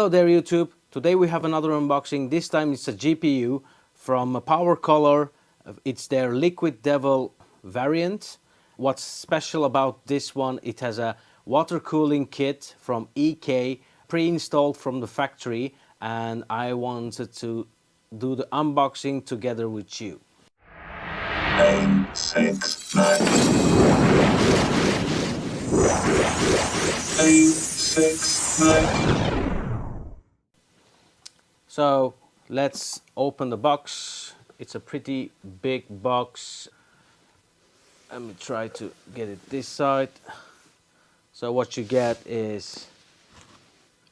Hello there YouTube. Today we have another unboxing. This time it's a GPU from PowerColor. It's their Liquid Devil variant. What's special about this one, it has a water cooling kit from EK pre-installed from the factory, and I wanted to do the unboxing together with you. 9, 6, 9. 8, 6, 9. So let's open the box. It's a pretty big box. Let me try to get it this side. So what you get is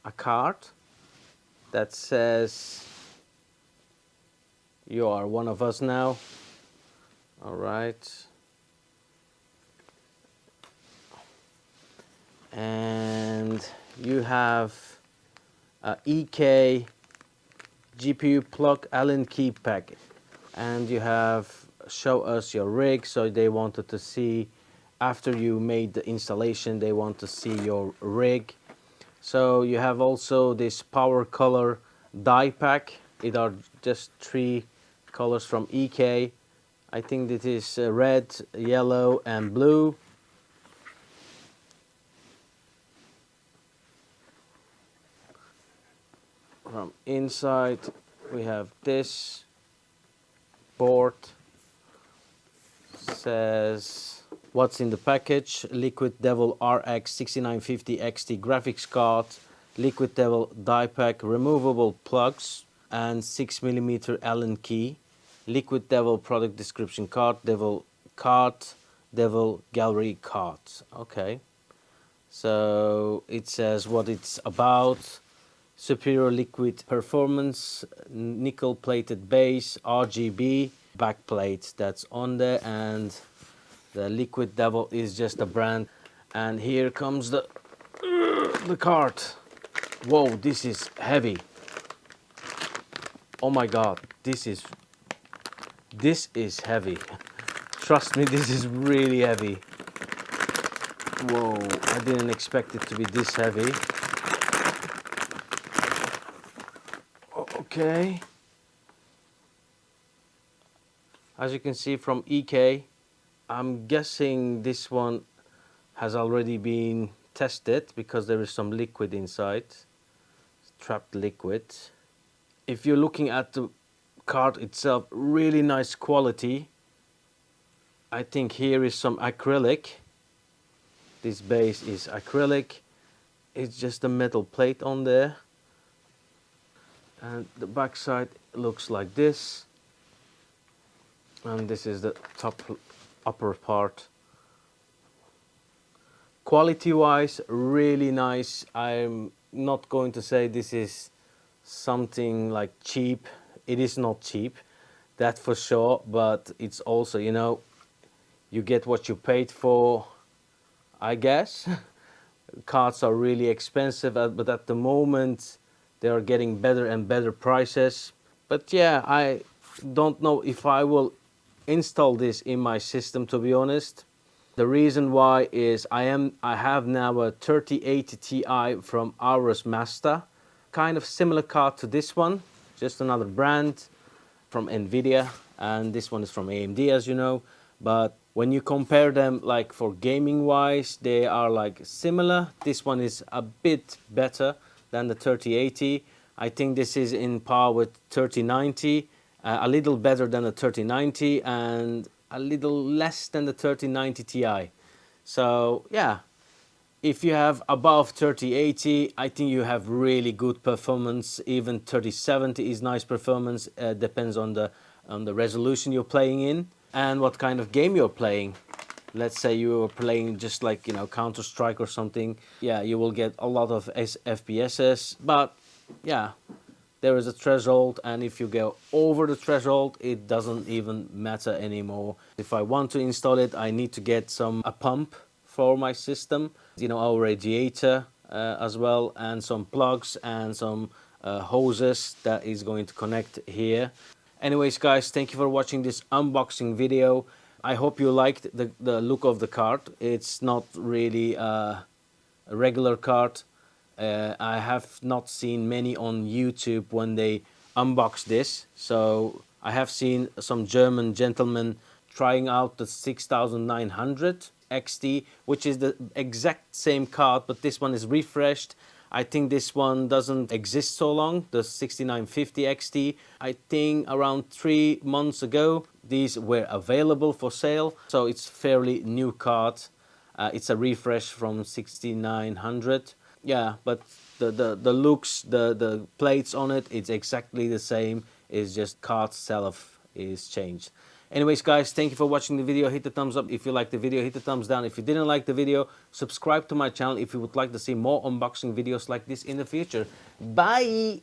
a card that says you are one of us now. All right. And you have a EK GPU plug Allen key pack, and you have show us your rig. So they wanted to see after you made the installation, they want to see your rig. So you have also this PowerColor die pack. It are just 3 colors from EK. I think it is red, yellow and blue. From inside we have this board. Says what's in the package: Liquid Devil RX 6950 XT graphics card, Liquid Devil die pack, removable plugs and 6mm Allen key, Liquid Devil product description card, Devil card, Devil gallery card. Okay, so it says what it's about. Superior liquid performance, nickel plated base, RGB backplate that's on there, and the Liquid Devil is just a brand. And here comes the card. Whoa, this is heavy. Oh my god, this is heavy. Trust me, this is really heavy. Whoa, I didn't expect it to be this heavy. Okay, as you can see from EK, I'm guessing this one has already been tested because there is some liquid inside, trapped liquid. If you're looking at the card itself, really nice quality. I think here is some acrylic. This base is acrylic. It's just a metal plate on there. And the back side looks like this, and this is the top upper part. Quality wise, really nice. I'm not going to say this is something like cheap. It is not cheap, that for sure, but it's also, you know, you get what you paid for, I guess. Cards are really expensive, but at the moment they are getting better and better prices. But yeah, I don't know if I will install this in my system, to be honest. The reason why is I have now a 3080 Ti from Aorus Master, kind of similar card to this one, just another brand from Nvidia, and this one is from AMD, as you know. But when you compare them, like for gaming wise, they are like similar. This one is a bit better than the 3080. I think this is in par with 3090, a little better than the 3090 and a little less than the 3090 Ti. So yeah, if you have above 3080, I think you have really good performance. Even 3070 is nice performance. Depends on the resolution you're playing in and what kind of game you're playing. Let's say you're playing just like, you know, Counter-Strike or something. Yeah, you will get a lot of FPSs, but yeah, there is a threshold, and if you go over the threshold, it doesn't even matter anymore. If I want to install it, I need to get a pump for my system, you know, our radiator as well, and some plugs and some hoses that is going to connect here. Anyways guys, thank you for watching this unboxing video. I hope you liked the look of the card. It's not really a regular card. I have not seen many on YouTube when they unbox this. So I have seen some German gentlemen trying out the 6900 XT, which is the exact same card, but this one is refreshed. I think this one doesn't exist so long, the 6950 XT. I think around 3 months ago, these were available for sale. So it's fairly new card. It's a refresh from 6900. Yeah, but the looks, the plates on it, it's exactly the same. It's just card itself is changed. Anyways, guys, thank you for watching the video. Hit the thumbs up if you liked the video. Hit the thumbs down if you didn't like the video. Subscribe to my channel if you would like to see more unboxing videos like this in the future. Bye!